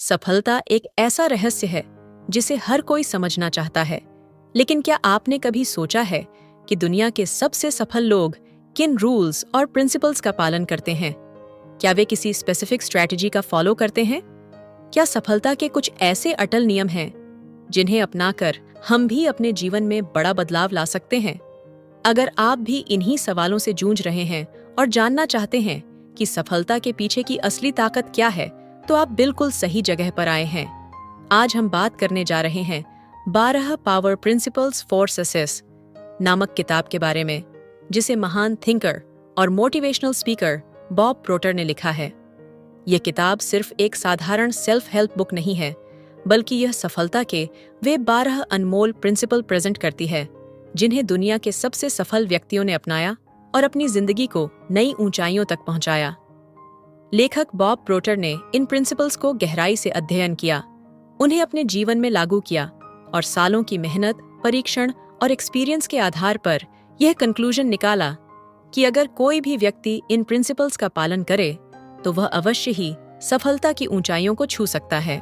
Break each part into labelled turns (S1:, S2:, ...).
S1: सफलता एक ऐसा रहस्य है जिसे हर कोई समझना चाहता है, लेकिन क्या आपने कभी सोचा है कि दुनिया के सबसे सफल लोग किन रूल्स और प्रिंसिपल्स का पालन करते हैं? क्या वे किसी स्पेसिफिक स्ट्रैटेजी का फॉलो करते हैं? क्या सफलता के कुछ ऐसे अटल नियम हैं जिन्हें अपनाकर हम भी अपने जीवन में बड़ा बदलाव ला सकते हैं? अगर आप भी इन्हीं सवालों से जूझ रहे हैं और जानना चाहते हैं कि सफलता के पीछे की असली ताकत क्या है, तो आप बिल्कुल सही जगह पर आए हैं। आज हम बात करने जा रहे हैं 12 पावर प्रिंसिपल्स फॉर सक्सेस नामक किताब के बारे में, जिसे महान थिंकर और मोटिवेशनल स्पीकर बॉब प्रोटर ने लिखा है। यह किताब सिर्फ एक साधारण सेल्फ हेल्प बुक नहीं है, बल्कि यह सफलता के वे 12 अनमोल प्रिंसिपल प्रेजेंट करती है जिन्हें दुनिया के सबसे सफल व्यक्तियों ने अपनाया और अपनी जिंदगी को नई ऊंचाइयों तक पहुंचाया। लेखक बॉब प्रोटर ने इन प्रिंसिपल्स को गहराई से अध्ययन किया, उन्हें अपने जीवन में लागू किया और सालों की मेहनत, परीक्षण और एक्सपीरियंस के आधार पर यह कंक्लूजन निकाला कि अगर कोई भी व्यक्ति इन प्रिंसिपल्स का पालन करे तो वह अवश्य ही सफलता की ऊंचाइयों को छू सकता है।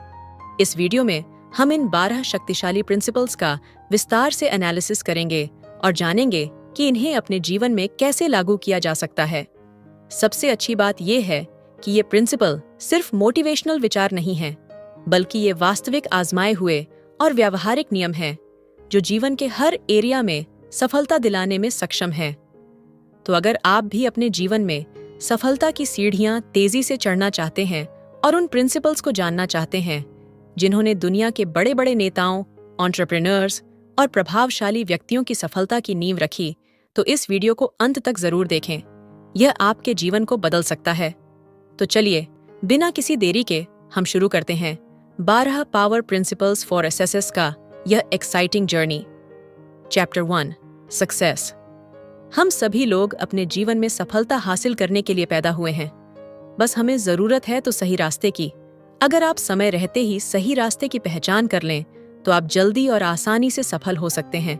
S1: इस वीडियो में हम इन 12 शक्तिशाली प्रिंसिपल्स का विस्तार से एनालिसिस करेंगे और जानेंगे कि इन्हें अपने जीवन में कैसे लागू किया जा सकता है। सबसे अच्छी बात यह है कि ये प्रिंसिपल सिर्फ मोटिवेशनल विचार नहीं हैं, बल्कि ये वास्तविक आजमाए हुए और व्यावहारिक नियम हैं जो जीवन के हर एरिया में सफलता दिलाने में सक्षम हैं। तो अगर आप भी अपने जीवन में सफलता की सीढ़ियां तेजी से चढ़ना चाहते हैं और उन प्रिंसिपल्स को जानना चाहते हैं जिन्होंने दुनिया के बड़े बड़े नेताओं, एंटरप्रेन्योर्स और प्रभावशाली व्यक्तियों की सफलता की नींव रखी, तो इस वीडियो को अंत तक जरूर देखें। यह आपके जीवन को बदल सकता है। तो चलिए, बिना किसी देरी के हम शुरू करते हैं 12 पावर प्रिंसिपल्स फॉर सक्सेस का यह एक्साइटिंग जर्नी। Chapter 1, success. हम सभी लोग अपने जीवन में सफलता हासिल करने के लिए पैदा हुए हैं। बस हमें जरूरत है तो सही रास्ते की। अगर आप समय रहते ही सही रास्ते की पहचान कर लें तो आप जल्दी और आसानी से सफल हो सकते हैं।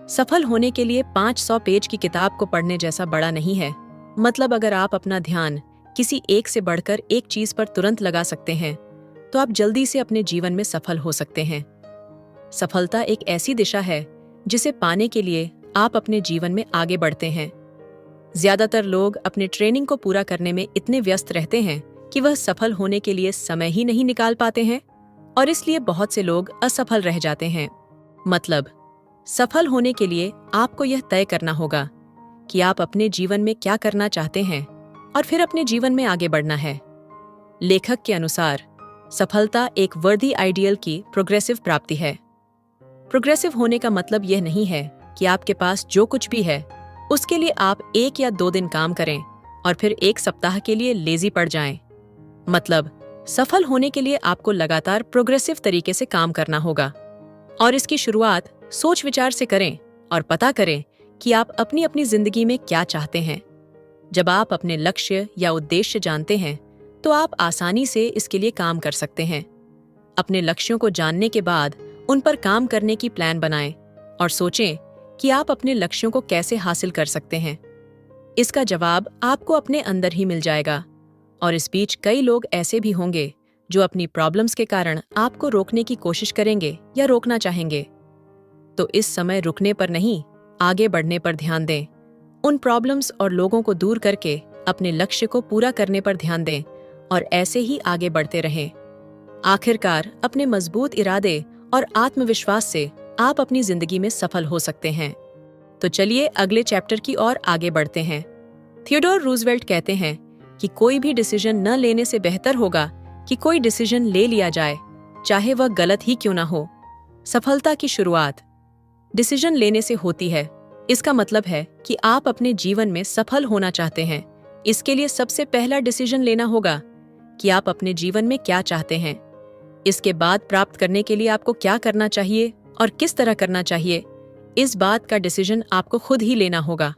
S1: सफल होने के लिए 500 पेज की किताब को पढ़ने जैसा बड़ा नहीं है। मतलब अगर आप अपना ध्यान किसी एक से बढ़कर एक चीज पर तुरंत लगा सकते हैं तो आप जल्दी से अपने जीवन में सफल हो सकते हैं। सफलता एक ऐसी दिशा है जिसे पाने के लिए आप अपने जीवन में आगे बढ़ते हैं। ज्यादातर लोग अपने ट्रेनिंग को पूरा करने में इतने व्यस्त रहते हैं कि वह सफल होने के लिए समय ही नहीं निकाल पाते हैं, और इसलिए बहुत से लोग असफल रह जाते हैं। मतलब, सफल होने के लिए आपको यह तय करना होगा कि आप अपने जीवन में क्या करना चाहते हैं और फिर अपने जीवन में आगे बढ़ना है। लेखक के अनुसार सफलता एक वर्दी आइडियल की प्रोग्रेसिव प्राप्ति है। प्रोग्रेसिव होने का मतलब यह नहीं है कि आपके पास जो कुछ भी है उसके लिए आप 1 या 2 दिन काम करें और फिर 1 सप्ताह के लिए लेजी पड़ जाएं। मतलब, सफल होने के लिए आपको लगातार प्रोग्रेसिव तरीके से काम करना होगा, और इसकी शुरुआत सोच विचार से करें और पता करें कि आप अपनी अपनी जिंदगी में क्या चाहते हैं। जब आप अपने लक्ष्य या उद्देश्य जानते हैं तो आप आसानी से इसके लिए काम कर सकते हैं। अपने लक्ष्यों को जानने के बाद उन पर काम करने की प्लान बनाएं और सोचें कि आप अपने लक्ष्यों को कैसे हासिल कर सकते हैं। इसका जवाब आपको अपने अंदर ही मिल जाएगा, और इस बीच कई लोग ऐसे भी होंगे जो अपनी प्रॉब्लम्स के कारण आपको रोकने की कोशिश करेंगे या रोकना चाहेंगे। तो इस समय रुकने पर नहीं, आगे बढ़ने पर ध्यान दें। उन प्रॉब्लम्स और लोगों को दूर करके अपने लक्ष्य को पूरा करने पर ध्यान दें और ऐसे ही आगे बढ़ते रहें। आखिरकार अपने मजबूत इरादे और आत्मविश्वास से आप अपनी जिंदगी में सफल हो सकते हैं। तो चलिए अगले चैप्टर की ओर आगे बढ़ते हैं। थियोडोर रूजवेल्ट कहते हैं कि कोई भी डिसीजन न लेने से बेहतर होगा कि कोई डिसीजन ले लिया जाए, चाहे वह गलत ही क्यों ना हो। सफलता की शुरुआत डिसीजन लेने से होती है। इसका मतलब है कि आप अपने जीवन में सफल होना चाहते हैं। इसके लिए सबसे पहला डिसीजन लेना होगा कि आप अपने जीवन में क्या चाहते हैं। इसके बाद प्राप्त करने के लिए आपको क्या करना चाहिए और किस तरह करना चाहिए, इस बात का डिसीजन आपको खुद ही लेना होगा।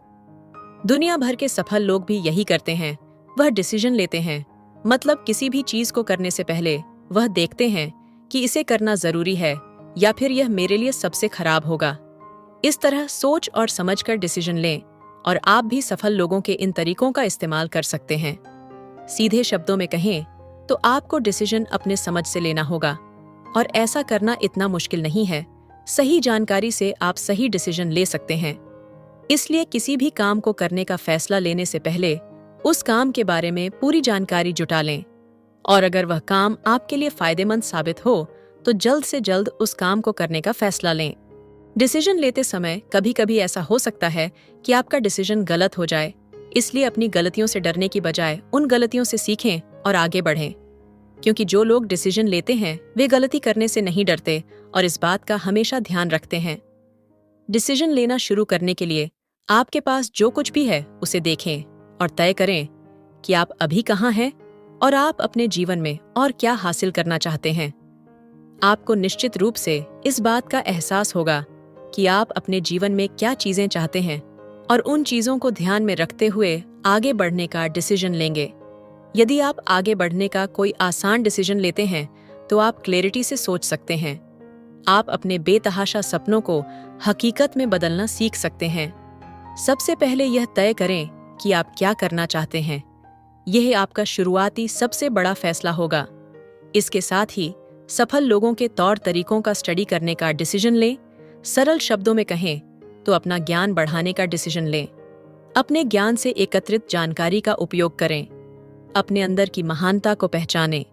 S1: दुनिया भर के सफल लोग भी यही करते हैं। वह डिसीजन लेते हैं, मतलब किसी भी चीज को करने से पहले वह देखते हैं कि इसे करना जरूरी है या फिर यह मेरे लिए सबसे खराब होगा। इस तरह सोच और समझकर डिसीजन लें और आप भी सफल लोगों के इन तरीकों का इस्तेमाल कर सकते हैं। सीधे शब्दों में कहें तो आपको डिसीजन अपने समझ से लेना होगा। और ऐसा करना इतना मुश्किल नहीं है। सही जानकारी से आप सही डिसीजन ले सकते हैं। इसलिए किसी भी काम को करने का फैसला लेने से पहले उस काम के बारे में पूरी जानकारी जुटा लें, और अगर वह काम आपके लिए फायदेमंद साबित हो तो जल्द से जल्द उस काम को करने का फैसला लें। डिसीजन लेते समय कभी कभी ऐसा हो सकता है कि आपका डिसीजन गलत हो जाए, इसलिए अपनी गलतियों से डरने की बजाय उन गलतियों से सीखें और आगे बढ़ें। क्योंकि जो लोग डिसीजन लेते हैं वे गलती करने से नहीं डरते और इस बात का हमेशा ध्यान रखते हैं। डिसीजन लेना शुरू करने के लिए आपके पास जो कुछ भी है उसे देखें और तय करें कि आप अभी कहाँ हैं और आप अपने जीवन में और क्या हासिल करना चाहते हैं। आपको निश्चित रूप से इस बात का एहसास होगा कि आप अपने जीवन में क्या चीजें चाहते हैं और उन चीजों को ध्यान में रखते हुए आगे बढ़ने का डिसीजन लेंगे। यदि आप आगे बढ़ने का कोई आसान डिसीजन लेते हैं तो आप क्लैरिटी से सोच सकते हैं। आप अपने बेतहाशा सपनों को हकीकत में बदलना सीख सकते हैं। सबसे पहले यह तय करें कि आप क्या करना चाहते हैं। यह आपका शुरुआती सबसे बड़ा फैसला होगा। इसके साथ ही सफल लोगों के तौर तरीकों का स्टडी करने का डिसीजन लें। सरल शब्दों में कहें तो अपना ज्ञान बढ़ाने का डिसीजन लें। अपने ज्ञान से एकत्रित जानकारी का उपयोग करें। अपने अंदर की महानता को पहचानें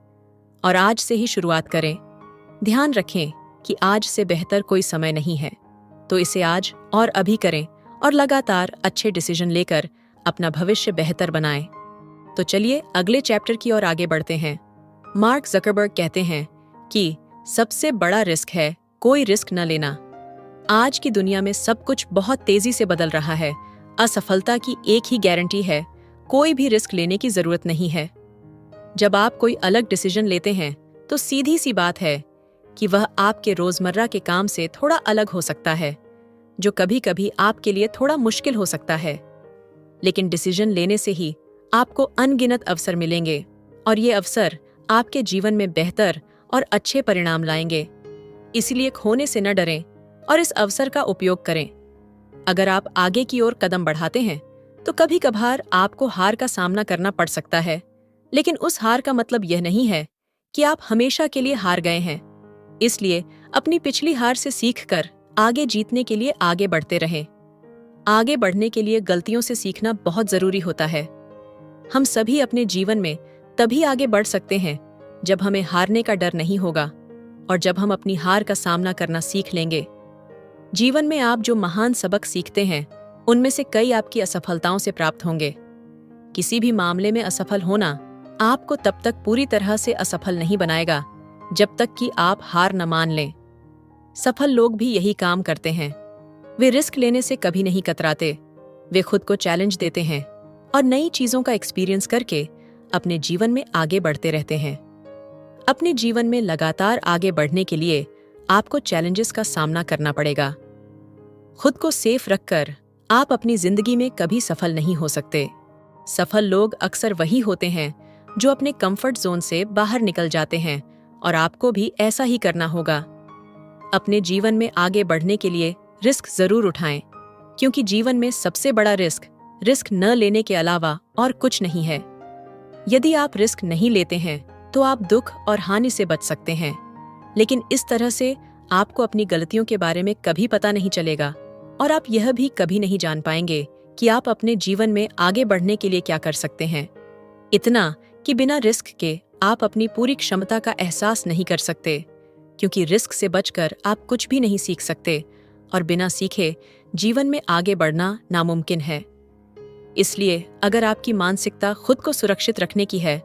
S1: और आज से ही शुरुआत करें। ध्यान रखें कि आज से बेहतर कोई समय नहीं है, तो इसे आज और अभी करें और लगातार अच्छे डिसीजन लेकर अपना भविष्य बेहतर बनाएं। तो चलिए अगले चैप्टर की ओर आगे बढ़ते हैं। मार्क जकरबर्ग कहते हैं कि सबसे बड़ा रिस्क है कोई रिस्क न लेना। आज की दुनिया में सब कुछ बहुत तेजी से बदल रहा है। असफलता की एक ही गारंटी है, कोई भी रिस्क लेने की जरूरत नहीं है। जब आप कोई अलग डिसीजन लेते हैं तो सीधी सी बात है कि वह आपके रोजमर्रा के काम से थोड़ा अलग हो सकता है, जो कभी कभी आपके लिए थोड़ा मुश्किल हो सकता है। लेकिन डिसीजन लेने से ही आपको अनगिनत अवसर मिलेंगे और ये अवसर आपके जीवन में बेहतर और अच्छे परिणाम लाएंगे। इसलिए खोने से न डरें और इस अवसर का उपयोग करें। अगर आप आगे की ओर कदम बढ़ाते हैं तो कभी कभार आपको हार का सामना करना पड़ सकता है, लेकिन उस हार का मतलब यह नहीं है कि आप हमेशा के लिए हार गए हैं। इसलिए अपनी पिछली हार से सीखकर आगे जीतने के लिए आगे बढ़ते रहें। आगे बढ़ने के लिए गलतियों से सीखना बहुत जरूरी होता है। हम सभी अपने जीवन में तभी आगे बढ़ सकते हैं जब हमें हारने का डर नहीं होगा और जब हम अपनी हार का सामना करना सीख लेंगे। जीवन में आप जो महान सबक सीखते हैं उनमें से कई आपकी असफलताओं से प्राप्त होंगे। किसी भी मामले में असफल होना आपको तब तक पूरी तरह से असफल नहीं बनाएगा जब तक कि आप हार न मान लें। सफल लोग भी यही काम करते हैं। वे रिस्क लेने से कभी नहीं कतराते। वे खुद को चैलेंज देते हैं और नई चीजों का एक्सपीरियंस करके अपने जीवन में आगे बढ़ते रहते हैं। अपने जीवन में लगातार आगे बढ़ने के लिए आपको चैलेंजेस का सामना करना पड़ेगा। खुद को सेफ रखकर आप अपनी जिंदगी में कभी सफल नहीं हो सकते। सफल लोग अक्सर वही होते हैं जो अपने कंफर्ट जोन से बाहर निकल जाते हैं और आपको भी ऐसा ही करना होगा। अपने जीवन में आगे बढ़ने के लिए रिस्क जरूर उठाएं, क्योंकि जीवन में सबसे बड़ा रिस्क न लेने के अलावा और कुछ नहीं है। यदि आप रिस्क नहीं लेते हैं तो आप दुख और हानि से बच सकते हैं, लेकिन इस तरह से आपको अपनी गलतियों के बारे में कभी पता नहीं चलेगा और आप यह भी कभी नहीं जान पाएंगे कि आप अपने जीवन में आगे बढ़ने के लिए क्या कर सकते हैं। इतना कि बिना रिस्क के आप अपनी पूरी क्षमता का एहसास नहीं कर सकते, क्योंकि रिस्क से बचकर आप कुछ भी नहीं सीख सकते और बिना सीखे जीवन में आगे बढ़ना नामुमकिन है। इसलिए अगर आपकी मानसिकता खुद को सुरक्षित रखने की है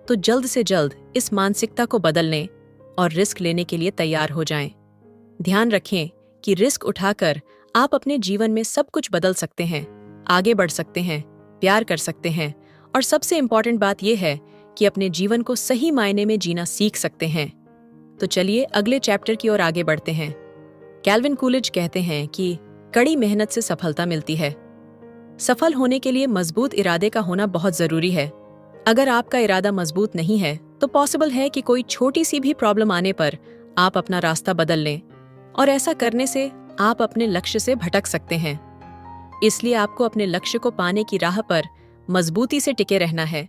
S1: तो जल्द से जल्द इस मानसिकता को बदल लें और रिस्क लेने के लिए तैयार हो जाएं। ध्यान रखें कि रिस्क उठाकर आप अपने जीवन में सब कुछ बदल सकते हैं, आगे बढ़ सकते हैं, प्यार कर सकते हैं और सबसे इम्पॉर्टेंट बात यह है कि अपने जीवन को सही मायने में जीना सीख सकते हैं। तो चलिए अगले चैप्टर की ओर आगे बढ़ते हैं। कैल्विन कूलिज कहते हैं कि कड़ी मेहनत से सफलता मिलती है। सफल होने के लिए मजबूत इरादे का होना बहुत जरूरी है। अगर आपका इरादा मजबूत नहीं है तो पॉसिबल है कि कोई छोटी सी भी प्रॉब्लम आने पर आप अपना रास्ता बदल लें और ऐसा करने से आप अपने लक्ष्य से भटक सकते हैं। इसलिए आपको अपने लक्ष्य को पाने की राह पर मजबूती से टिके रहना है।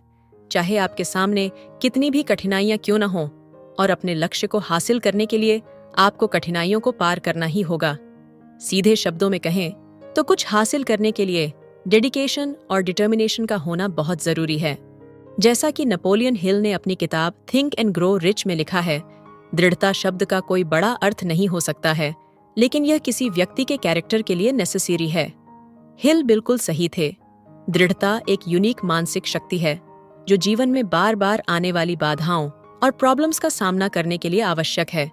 S1: चाहे आपके सामने कितनी भी कठिनाइयां क्यों न हों, और अपने लक्ष्य को हासिल करने के लिए आपको कठिनाइयों को पार करना ही होगा। सीधे शब्दों में कहें तो कुछ हासिल करने के लिए डेडिकेशन और डिटर्मिनेशन का होना बहुत जरूरी है। जैसा कि नेपोलियन हिल ने अपनी किताब थिंक एंड ग्रो रिच में लिखा है, दृढ़ता शब्द का कोई बड़ा अर्थ नहीं हो सकता है, लेकिन यह किसी व्यक्ति के कैरेक्टर के लिए नेसेसरी है। हिल बिल्कुल सही थे। दृढ़ता एक यूनिक मानसिक शक्ति है जो जीवन में बार बार आने वाली बाधाओं और प्रॉब्लम्स का सामना करने के लिए आवश्यक है।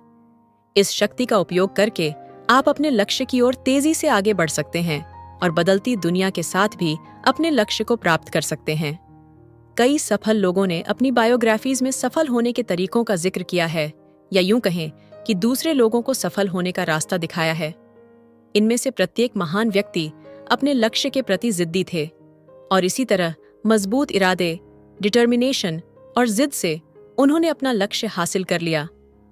S1: इस शक्ति का उपयोग करके आप अपने लक्ष्य की ओर तेजी से आगे बढ़ सकते हैं और बदलती दुनिया के साथ भी अपने लक्ष्य को प्राप्त कर सकते हैं। कई सफल लोगों ने अपनी बायोग्राफीज में सफल होने के तरीकों का जिक्र किया है, या यूं कहें कि दूसरे लोगों को सफल होने का रास्ता दिखाया है। इनमें से प्रत्येक महान व्यक्ति अपने लक्ष्य के प्रति जिद्दी थे और इसी तरह मजबूत इरादे, डिटर्मिनेशन और जिद से उन्होंने अपना लक्ष्य हासिल कर लिया।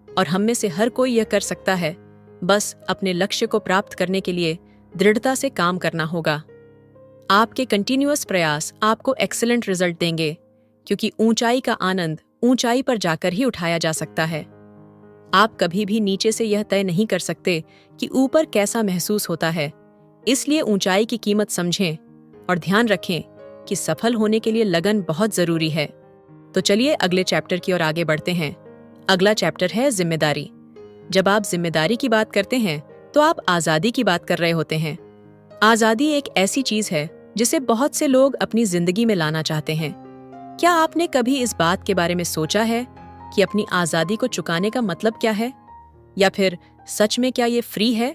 S1: और हम में से हर कोई यह कर सकता है, बस अपने लक्ष्य को प्राप्त करने के लिए दृढ़ता से काम करना होगा। आपके कंटिन्यूअस प्रयास आपको एक्सीलेंट रिजल्ट देंगे, क्योंकि ऊंचाई का आनंद ऊंचाई पर जाकर ही उठाया जा सकता है। आप कभी भी नीचे से यह तय नहीं कर सकते कि ऊपर कैसा महसूस होता है, इसलिए ऊंचाई की कीमत समझें और ध्यान रखें कि सफल होने के लिए लगन बहुत जरूरी है। तो चलिए अगले चैप्टर की ओर आगे बढ़ते हैं। अगला चैप्टर है जिम्मेदारी। जब आप जिम्मेदारी की बात करते हैं तो आप आज़ादी की बात कर रहे होते हैं। आज़ादी एक ऐसी चीज है जिसे बहुत से लोग अपनी जिंदगी में लाना चाहते हैं। क्या आपने कभी इस बात के बारे में सोचा है कि अपनी आज़ादी को चुकाने का मतलब क्या है, या फिर सच में क्या ये फ्री है?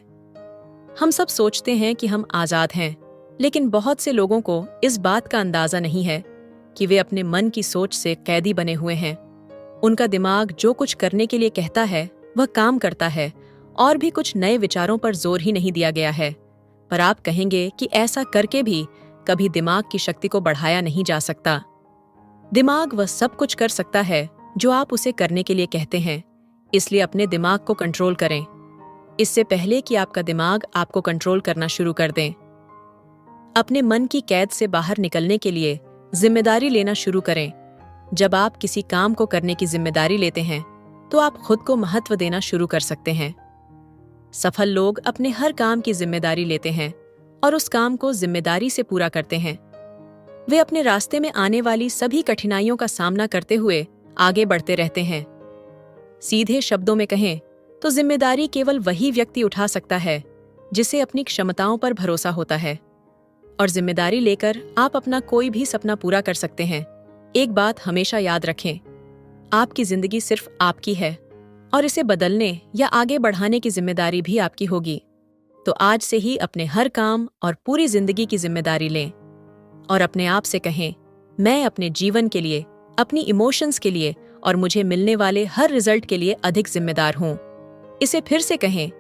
S1: हम सब सोचते हैं कि हम आज़ाद हैं, लेकिन बहुत से लोगों को इस बात का अंदाजा नहीं है कि वे अपने मन की सोच से कैदी बने हुए हैं। उनका दिमाग जो कुछ करने के लिए कहता है वह काम करता है, और भी कुछ नए विचारों पर जोर ही नहीं दिया गया है। पर आप कहेंगे कि ऐसा करके भी कभी दिमाग की शक्ति को बढ़ाया नहीं जा सकता। दिमाग वह सब कुछ कर सकता है जो आप उसे करने के लिए कहते हैं, इसलिए अपने दिमाग को कंट्रोल करें, इससे पहले कि आपका दिमाग आपको कंट्रोल करना शुरू कर दें। अपने मन की कैद से बाहर निकलने के लिए जिम्मेदारी लेना शुरू करें। जब आप किसी काम को करने की जिम्मेदारी लेते हैं तो आप खुद को महत्व देना शुरू कर सकते हैं। सफल लोग अपने हर काम की जिम्मेदारी लेते हैं और उस काम को जिम्मेदारी से पूरा करते हैं। वे अपने रास्ते में आने वाली सभी कठिनाइयों का सामना करते हुए आगे बढ़ते रहते हैं। सीधे शब्दों में कहें तो जिम्मेदारी केवल वही व्यक्ति उठा सकता है जिसे अपनी क्षमताओं पर भरोसा होता है, और जिम्मेदारी लेकर आप अपना कोई भी सपना पूरा कर सकते हैं। एक बात हमेशा याद रखें, आपकी जिंदगी सिर्फ आपकी है और इसे बदलने या आगे बढ़ाने की जिम्मेदारी भी आपकी होगी। तो आज से ही अपने हर काम और पूरी जिंदगी की जिम्मेदारी लें और अपने आप से कहें, मैं अपने जीवन के लिए, अपनी इमोशंस के लिए और मुझे मिलने वाले हर रिजल्ट के लिए अधिक जिम्मेदार हूं। इसे फिर से कहें,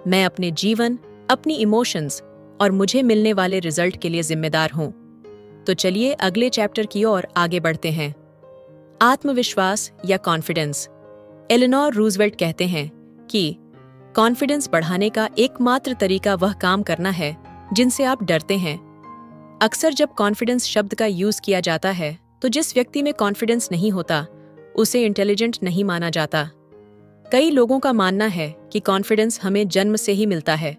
S1: मैं अपने जीवन, अपनी इमोशंस और मुझे मिलने वाले रिजल्ट के लिए जिम्मेदार हूं। तो चलिए अगले चैप्टर की ओर आगे बढ़ते हैं। आत्मविश्वास या कॉन्फिडेंस। एलेनोर रूजवेल्ट कहते हैं कि कॉन्फिडेंस बढ़ाने का एकमात्र तरीका वह काम करना है जिनसे आप डरते हैं। अक्सर जब कॉन्फिडेंस शब्द का यूज किया जाता है तो जिस व्यक्ति में कॉन्फिडेंस नहीं होता उसे इंटेलिजेंट नहीं माना जाता। कई लोगों का मानना है कि कॉन्फिडेंस हमें जन्म से ही मिलता है,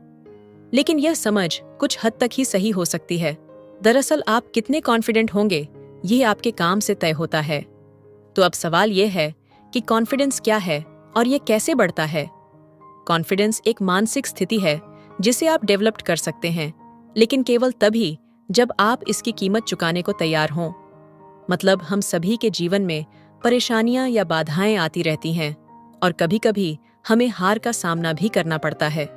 S1: लेकिन यह समझ कुछ हद तक ही सही हो सकती है। दरअसल आप कितने कॉन्फिडेंट होंगे यह आपके काम से तय होता है। तो अब सवाल यह है कि कॉन्फिडेंस क्या है और यह कैसे बढ़ता है। कॉन्फिडेंस एक मानसिक स्थिति है जिसे आप डेवलप कर सकते हैं, लेकिन केवल तभी जब आप इसकी कीमत चुकाने को तैयार हों। मतलब हम सभी के जीवन में परेशानियां या बाधाएं आती रहती हैं और कभी-कभी हमें हार का सामना भी करना पड़ता है।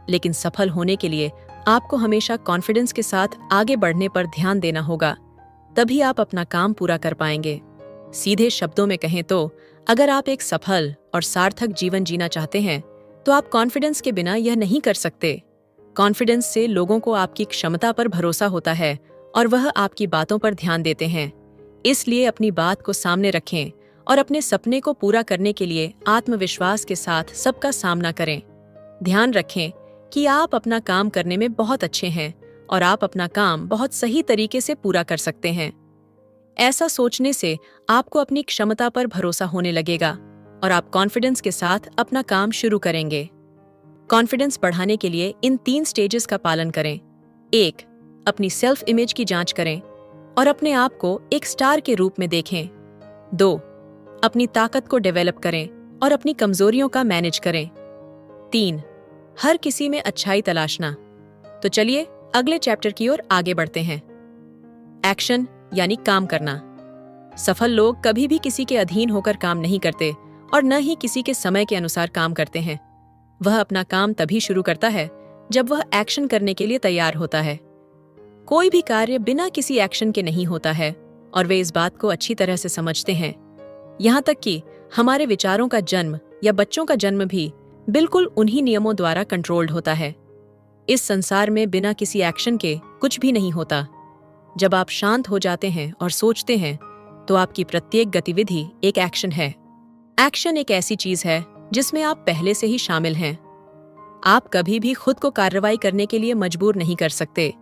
S1: लेकिन सफल होने के लिए आपको हमेशा कॉन्फिडेंस के साथ आगे बढ़ने पर ध्यान देना होगा, तभी आप अपना काम पूरा कर पाएंगे। सीधे शब्दों में कहें तो अगर आप एक सफल और सार्थक जीवन जीना चाहते हैं तो आप कॉन्फिडेंस के बिना यह नहीं कर सकते। कॉन्फिडेंस से लोगों को आपकी क्षमता पर भरोसा होता है और वह आपकी बातों पर ध्यान देते हैं। इसलिए अपनी बात को सामने रखें और अपने सपने को पूरा करने के लिए आत्मविश्वास के साथ सबका सामना करें। ध्यान रखें कि आप अपना काम करने में बहुत अच्छे हैं और आप अपना काम बहुत सही तरीके से पूरा कर सकते हैं। ऐसा सोचने से आपको अपनी क्षमता पर भरोसा होने लगेगा और आप कॉन्फिडेंस के साथ अपना काम शुरू करेंगे। कॉन्फिडेंस बढ़ाने के लिए इन 3 स्टेजेस का पालन करें। 1. अपनी सेल्फ इमेज की जांच करें और अपने आप को एक स्टार के रूप में देखें। 2. अपनी ताकत को डेवलप करें और अपनी कमजोरियों का मैनेज करें। 3. हर किसी में अच्छाई तलाशना। तो चलिए अगले चैप्टर की ओर आगे बढ़ते हैं। एक्शन यानी काम करना। सफल लोग कभी भी किसी के अधीन होकर काम नहीं करते और न ही किसी के समय के अनुसार काम करते हैं। वह अपना काम तभी शुरू करता है जब वह एक्शन करने के लिए तैयार होता है। कोई भी कार्य बिना किसी एक्शन के नहीं होता है और वे इस बात को अच्छी तरह से समझते हैं। यहाँ तक कि हमारे विचारों का जन्म या बच्चों का जन्म भी बिल्कुल उन्हीं नियमों द्वारा कंट्रोल्ड होता है। इस संसार में बिना किसी एक्शन के कुछ भी नहीं होता। जब आप शांत हो जाते हैं और सोचते हैं तो आपकी प्रत्येक गतिविधि एक एक्शन है। एक्शन एक ऐसी चीज है जिसमें आप पहले से ही शामिल हैं। आप कभी भी खुद को कार्रवाई करने के लिए मजबूर नहीं कर सकते।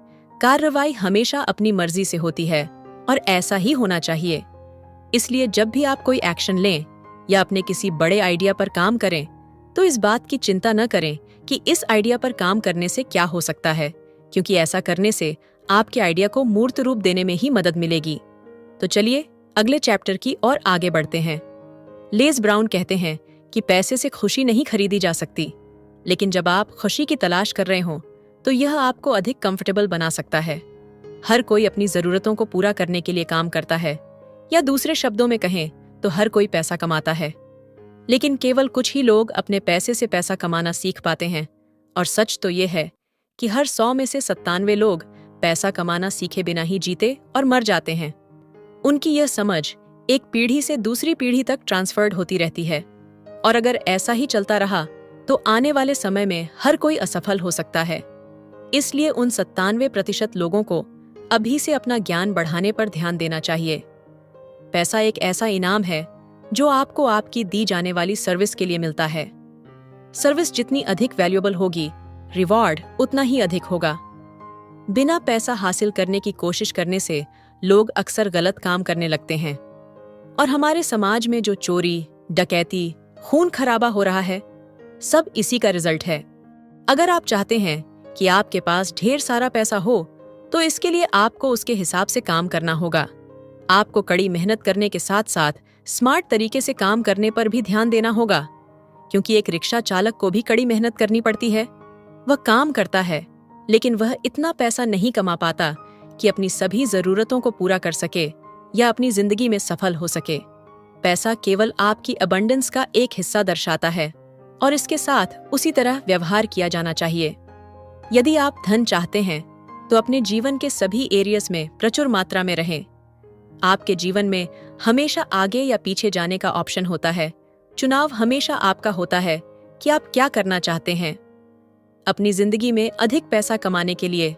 S1: कार्रवाई हमेशा अपनी मर्जी से होती है और ऐसा ही होना चाहिए। इसलिए जब भी आप कोई एक्शन लें या अपने किसी बड़े आइडिया पर काम करें तो इस बात की चिंता न करें कि इस आइडिया पर काम करने से क्या हो सकता है, क्योंकि ऐसा करने से आपके आइडिया को मूर्त रूप देने में ही मदद मिलेगी। तो चलिए अगले चैप्टर की ओर आगे बढ़ते हैं। लेस ब्राउन कहते हैं कि पैसे से खुशी नहीं खरीदी जा सकती, लेकिन जब आप खुशी की तलाश कर रहे हो तो यह आपको अधिक कंफर्टेबल बना सकता है। हर कोई अपनी जरूरतों को पूरा करने के लिए काम करता है, या दूसरे शब्दों में कहें तो हर कोई पैसा कमाता है, लेकिन केवल कुछ ही लोग अपने पैसे से पैसा कमाना सीख पाते हैं। और सच तो ये है कि हर 100 में से 97 लोग पैसा कमाना सीखे बिना ही जीते और मर जाते हैं। उनकी यह समझ एक पीढ़ी से दूसरी पीढ़ी तक ट्रांसफर्ड होती रहती है, और अगर ऐसा ही चलता रहा तो आने वाले समय में हर कोई असफल हो सकता है। इसलिए उन 97% लोगों को अभी से अपना ज्ञान बढ़ाने पर ध्यान देना चाहिए। पैसा एक ऐसा इनाम है जो आपको आपकी दी जाने वाली सर्विस के लिए मिलता है। सर्विस जितनी अधिक वैल्यूएबल होगी, रिवॉर्ड उतना ही अधिक होगा। बिना पैसा हासिल करने की कोशिश करने से लोग अक्सर गलत काम करने लगते हैं, और हमारे समाज में जो चोरी, डकैती, खून खराबा हो रहा है, सब इसी का रिजल्ट है। अगर आप चाहते हैं कि आपके पास ढेर सारा पैसा हो तो इसके लिए आपको उसके हिसाब से काम करना होगा। आपको कड़ी मेहनत करने के साथ साथ स्मार्ट तरीके से काम करने पर भी ध्यान देना होगा, क्योंकि एक रिक्शा चालक को भी कड़ी मेहनत करनी पड़ती है। वह काम करता है, लेकिन वह इतना पैसा नहीं कमा पाता कि अपनी सभी जरूरतों को पूरा कर सके या अपनी जिंदगी में सफल हो सके। पैसा केवल आपकी अबंडेंस का एक हिस्सा दर्शाता है, और इसके साथ उसी तरह व्यवहार किया जाना चाहिए। यदि आप धन चाहते हैं तो अपने जीवन के सभी एरियाज में प्रचुर मात्रा में रहें। आपके जीवन में हमेशा आगे या पीछे जाने का ऑप्शन होता है। चुनाव हमेशा आपका होता है कि आप क्या करना चाहते हैं। अपनी जिंदगी में अधिक पैसा कमाने के लिए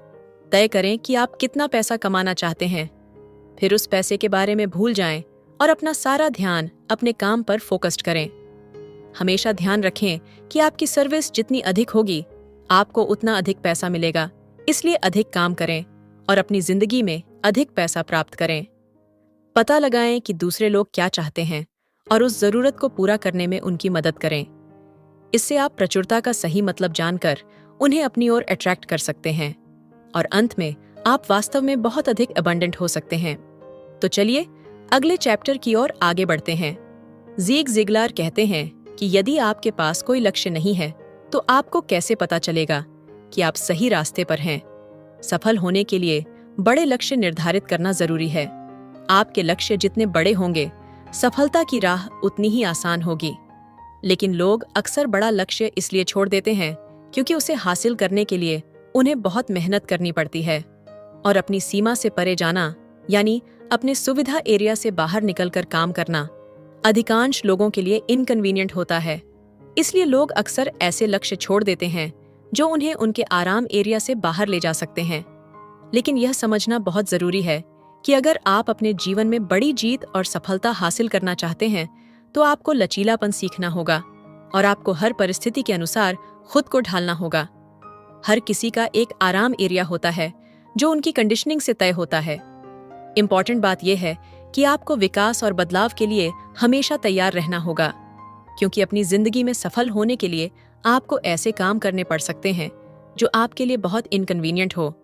S1: तय करें कि आप कितना पैसा कमाना चाहते हैं। फिर उस पैसे के बारे में भूल जाएं और अपना सारा ध्यान अपने काम पर फोकस्ड करें। हमेशा ध्यान रखें कि आपकी सर्विस जितनी अधिक होगी, आपको उतना अधिक पैसा मिलेगा। इसलिए अधिक काम करें और अपनी जिंदगी में अधिक पैसा प्राप्त करें। पता लगाएं कि दूसरे लोग क्या चाहते हैं और उस जरूरत को पूरा करने में उनकी मदद करें। इससे आप प्रचुरता का सही मतलब जानकर उन्हें अपनी ओर अट्रैक्ट कर सकते हैं, और अंत में आप वास्तव में बहुत अधिक अबंडेंट हो सकते हैं। तो चलिए अगले चैप्टर की ओर आगे बढ़ते हैं। ज़ीग ज़िगलार कहते हैं कि यदि आपके पास कोई लक्ष्य नहीं है तो आपको कैसे पता चलेगा कि आप सही रास्ते पर हैं। सफल होने के लिए बड़े लक्ष्य निर्धारित करना जरूरी है। आपके लक्ष्य जितने बड़े होंगे, सफलता की राह उतनी ही आसान होगी। लेकिन लोग अक्सर बड़ा लक्ष्य इसलिए छोड़ देते हैं क्योंकि उसे हासिल करने के लिए उन्हें बहुत मेहनत करनी पड़ती है, और अपनी सीमा से परे जाना यानी अपने सुविधा एरिया से बाहर निकलकर काम करना अधिकांश लोगों के लिए इनकन्वीनियंट होता है। इसलिए लोग अक्सर ऐसे लक्ष्य छोड़ देते हैं जो उन्हें उनके आराम एरिया से बाहर ले जा सकते हैं। लेकिन यह समझना बहुत जरूरी है कि अगर आप अपने जीवन में बड़ी जीत और सफलता हासिल करना चाहते हैं तो आपको लचीलापन सीखना होगा, और आपको हर परिस्थिति के अनुसार खुद को ढालना होगा। हर किसी का एक आराम एरिया होता है जो उनकी कंडीशनिंग से तय होता है। इम्पॉर्टेंट बात यह है कि आपको विकास और बदलाव के लिए हमेशा तैयार रहना होगा, क्योंकि अपनी जिंदगी में सफल होने के लिए आपको ऐसे काम करने पड़ सकते हैं जो आपके लिए बहुत इनकन्वीनियंट हो।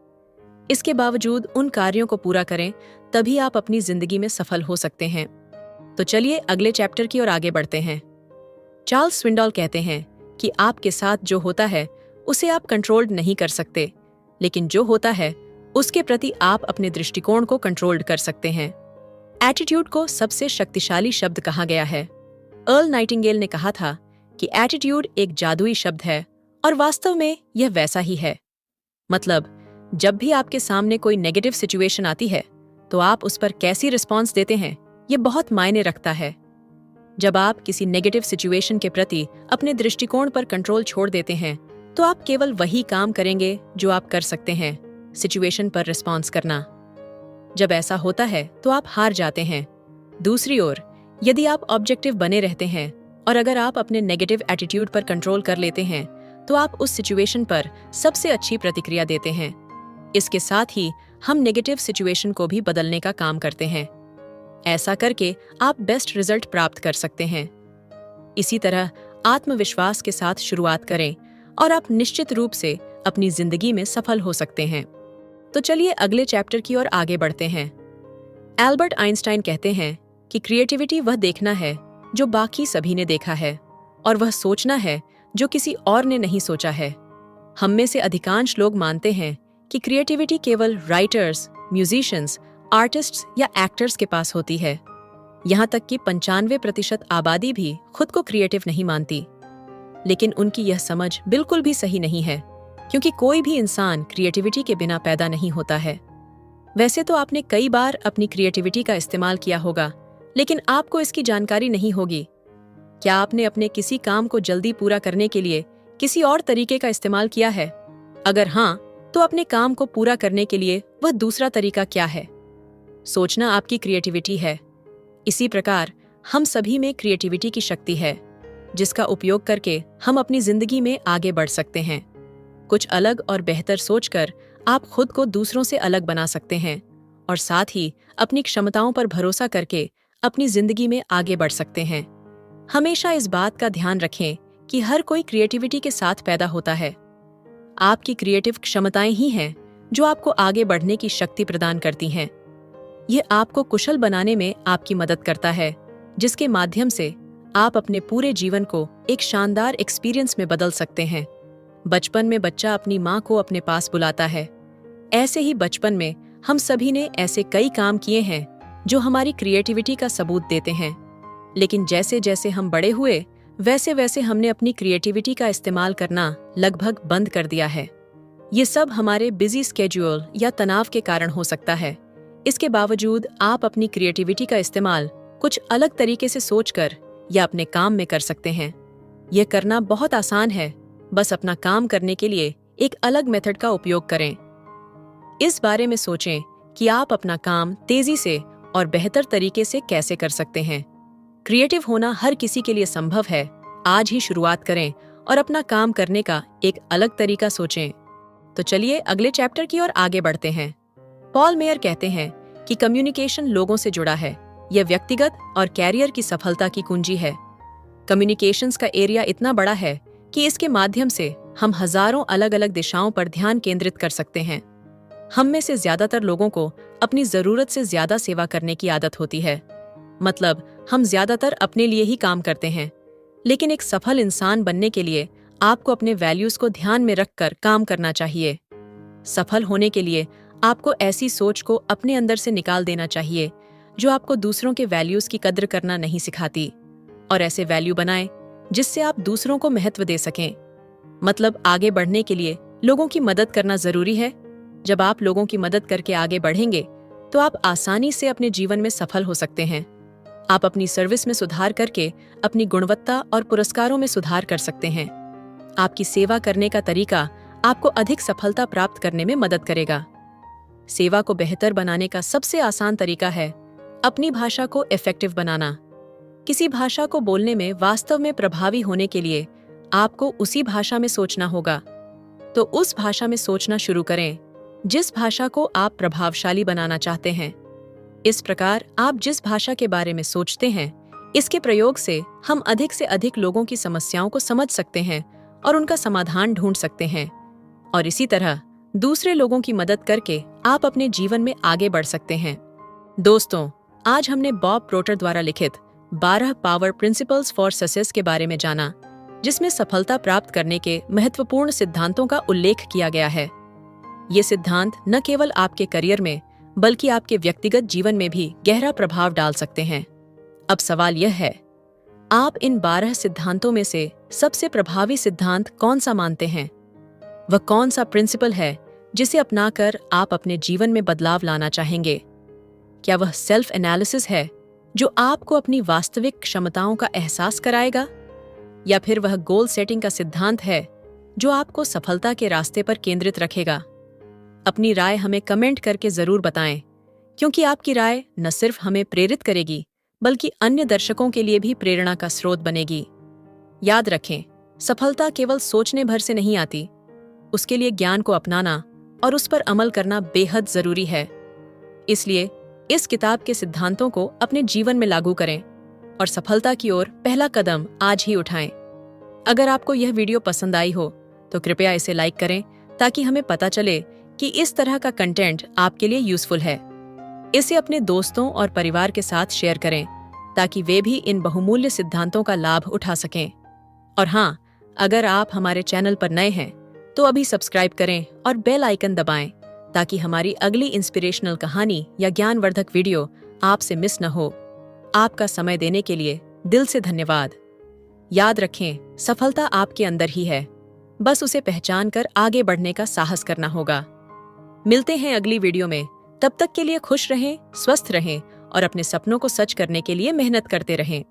S1: इसके बावजूद उन कार्यों को पूरा करें, तभी आप अपनी जिंदगी में सफल हो सकते हैं। तो चलिए अगले चैप्टर की ओर आगे बढ़ते हैं। चार्ल्स स्विंडॉल कहते हैं कि आपके साथ जो होता है उसे आप कंट्रोल नहीं कर सकते, लेकिन जो होता है उसके प्रति आप अपने दृष्टिकोण को कंट्रोल कर सकते हैं। एटीट्यूड को सबसे शक्तिशाली शब्द कहा गया है। अर्ल नाइटिंगेल ने कहा था कि एटीट्यूड एक जादुई शब्द है, और वास्तव में यह वैसा ही है। मतलब, जब भी आपके सामने कोई नेगेटिव सिचुएशन आती है तो आप उस पर कैसी रिस्पॉन्स देते हैं, ये बहुत मायने रखता है। जब आप किसी नेगेटिव सिचुएशन के प्रति अपने दृष्टिकोण पर कंट्रोल छोड़ देते हैं तो आप केवल वही काम करेंगे जो आप कर सकते हैं, सिचुएशन पर रिस्पॉन्स करना। जब ऐसा होता है तो आप हार जाते हैं। दूसरी ओर, यदि आप ऑब्जेक्टिव बने रहते हैं और अगर आप अपने नेगेटिव एटीट्यूड पर कंट्रोल कर लेते हैं तो आप उस सिचुएशन पर सबसे अच्छी प्रतिक्रिया देते हैं। इसके साथ ही हम नेगेटिव सिचुएशन को भी बदलने का काम करते हैं। ऐसा करके आप बेस्ट रिजल्ट प्राप्त कर सकते हैं। इसी तरह आत्मविश्वास के साथ शुरुआत करें और आप निश्चित रूप से अपनी जिंदगी में सफल हो सकते हैं। तो चलिए अगले चैप्टर की ओर आगे बढ़ते हैं। एल्बर्ट आइंस्टाइन कहते हैं कि क्रिएटिविटी वह देखना है जो बाकी सभी ने देखा है, और वह सोचना है जो किसी और ने नहीं सोचा है। हम में से अधिकांश लोग मानते हैं कि क्रिएटिविटी केवल राइटर्स, म्यूजिशियंस, आर्टिस्ट्स या एक्टर्स के पास होती है। यहाँ तक कि 95% आबादी भी खुद को क्रिएटिव नहीं मानती। लेकिन उनकी यह समझ बिल्कुल भी सही नहीं है, क्योंकि कोई भी इंसान क्रिएटिविटी के बिना पैदा नहीं होता है। वैसे तो आपने कई बार अपनी क्रिएटिविटी का इस्तेमाल किया होगा, लेकिन आपको इसकी जानकारी नहीं होगी। क्या आपने अपने किसी काम को जल्दी पूरा करने के लिए किसी और तरीके का इस्तेमाल किया है? अगर हाँ, तो अपने काम को पूरा करने के लिए वह दूसरा तरीका क्या है? सोचना आपकी क्रिएटिविटी है। इसी प्रकार हम सभी में क्रिएटिविटी की शक्ति है, जिसका उपयोग करके हम अपनी जिंदगी में आगे बढ़ सकते हैं। कुछ अलग और बेहतर सोचकर आप खुद को दूसरों से अलग बना सकते हैं, और साथ ही अपनी क्षमताओं पर भरोसा करके अपनी जिंदगी में आगे बढ़ सकते हैं। हमेशा इस बात का ध्यान रखें कि हर कोई क्रिएटिविटी के साथ पैदा होता है। आपकी क्रिएटिव क्षमताएं ही हैं जो आपको आगे बढ़ने की शक्ति प्रदान करती हैं। यह आपको कुशल बनाने में आपकी मदद करता है, जिसके माध्यम से आप अपने पूरे जीवन को एक शानदार एक्सपीरियंस में बदल सकते हैं। बचपन में बच्चा अपनी माँ को अपने पास बुलाता है। ऐसे ही बचपन में हम सभी ने ऐसे कई काम किए हैं जो हमारी क्रिएटिविटी का सबूत देते हैं। लेकिन जैसे जैसे हम बड़े हुए, वैसे वैसे हमने अपनी क्रिएटिविटी का इस्तेमाल करना लगभग बंद कर दिया है। ये सब हमारे बिजी स्केड्यूल या तनाव के कारण हो सकता है। इसके बावजूद आप अपनी क्रिएटिविटी का इस्तेमाल कुछ अलग तरीके से सोचकर या अपने काम में कर सकते हैं। यह करना बहुत आसान है, बस अपना काम करने के लिए एक अलग मेथड का उपयोग करें। इस बारे में सोचें कि आप अपना काम तेजी से और बेहतर तरीके से कैसे कर सकते हैं। क्रिएटिव होना हर किसी के लिए संभव है। आज ही शुरुआत करें और अपना काम करने का एक अलग तरीका सोचें। तो चलिए अगले चैप्टर की ओर आगे बढ़ते हैं। पॉल मेयर कहते हैं कि कम्युनिकेशन लोगों से जुड़ा है। यह व्यक्तिगत और कैरियर की सफलता की कुंजी है। कम्युनिकेशंस का एरिया इतना बड़ा है कि इसके माध्यम से हम हजारों अलग अलग दिशाओं पर ध्यान केंद्रित कर सकते हैं। हम में से ज्यादातर लोगों को अपनी जरूरत से ज्यादा सेवा करने की आदत होती है। मतलब, हम ज्यादातर अपने लिए ही काम करते हैं। लेकिन एक सफल इंसान बनने के लिए आपको अपने वैल्यूज को ध्यान में रखकर काम करना चाहिए। सफल होने के लिए आपको ऐसी सोच को अपने अंदर से निकाल देना चाहिए जो आपको दूसरों के वैल्यूज की कद्र करना नहीं सिखाती, और ऐसे वैल्यू बनाएं जिससे आप दूसरों को महत्व दे सकें। मतलब, आगे बढ़ने के लिए लोगों की मदद करना जरूरी है। जब आप लोगों की मदद करके आगे बढ़ेंगे तो आप आसानी से अपने जीवन में सफल हो सकते हैं। आप अपनी सर्विस में सुधार करके अपनी गुणवत्ता और पुरस्कारों में सुधार कर सकते हैं। आपकी सेवा करने का तरीका आपको अधिक सफलता प्राप्त करने में मदद करेगा। सेवा को बेहतर बनाने का सबसे आसान तरीका है अपनी भाषा को इफेक्टिव बनाना। किसी भाषा को बोलने में वास्तव में प्रभावी होने के लिए आपको उसी भाषा में सोचना होगा। तो उस भाषा में सोचना शुरू करें जिस भाषा को आप प्रभावशाली बनाना चाहते हैं। इस प्रकार आप जिस भाषा के बारे में सोचते हैं, इसके प्रयोग से हम अधिक से अधिक लोगों की समस्याओं को समझ सकते हैं और उनका समाधान ढूंढ सकते हैं। और इसी तरह दूसरे लोगों की मदद करके आप अपने जीवन में आगे बढ़ सकते हैं। दोस्तों, आज हमने बॉब प्रोटर द्वारा लिखित 12 पावर प्रिंसिपल्स फॉर सक्सेस के बारे में जाना, जिसमें सफलता प्राप्त करने के महत्वपूर्ण सिद्धांतों का उल्लेख किया गया है। ये सिद्धांत न केवल आपके करियर में बल्कि आपके व्यक्तिगत जीवन में भी गहरा प्रभाव डाल सकते हैं। अब सवाल यह है, आप इन 12 सिद्धांतों में से सबसे प्रभावी सिद्धांत कौन सा मानते हैं? वह कौन सा प्रिंसिपल है जिसे अपनाकर आप अपने जीवन में बदलाव लाना चाहेंगे? क्या वह सेल्फ एनालिसिस है जो आपको अपनी वास्तविक क्षमताओं का एहसास कराएगा, या फिर वह गोल सेटिंग का सिद्धांत है जो आपको सफलता के रास्ते पर केंद्रित रखेगा? अपनी राय हमें कमेंट करके जरूर बताएं, क्योंकि आपकी राय न सिर्फ हमें प्रेरित करेगी बल्कि अन्य दर्शकों के लिए भी प्रेरणा का स्रोत बनेगी। याद रखें, सफलता केवल सोचने भर से नहीं आती, उसके लिए ज्ञान को अपनाना और उस पर अमल करना बेहद जरूरी है। इसलिए इस किताब के सिद्धांतों को अपने जीवन में लागू करें और सफलता की ओर पहला कदम आज ही उठाएं। अगर आपको यह वीडियो पसंद आई हो तो कृपया इसे लाइक करें, ताकि हमें पता चले कि इस तरह का कंटेंट आपके लिए यूजफुल है। इसे अपने दोस्तों और परिवार के साथ शेयर करें, ताकि वे भी इन बहुमूल्य सिद्धांतों का लाभ उठा सकें। और हाँ, अगर आप हमारे चैनल पर नए हैं तो अभी सब्सक्राइब करें और बेल आइकन दबाएं, ताकि हमारी अगली इंस्पिरेशनल कहानी या ज्ञानवर्धक वीडियो आपसे मिस न हो। आपका समय देने के लिए दिल से धन्यवाद। याद रखें, सफलता आपके अंदर ही है, बस उसे पहचान कर आगे बढ़ने का साहस करना होगा। मिलते हैं अगली वीडियो में। तब तक के लिए खुश रहें, स्वस्थ रहें और अपने सपनों को सच करने के लिए मेहनत करते रहें।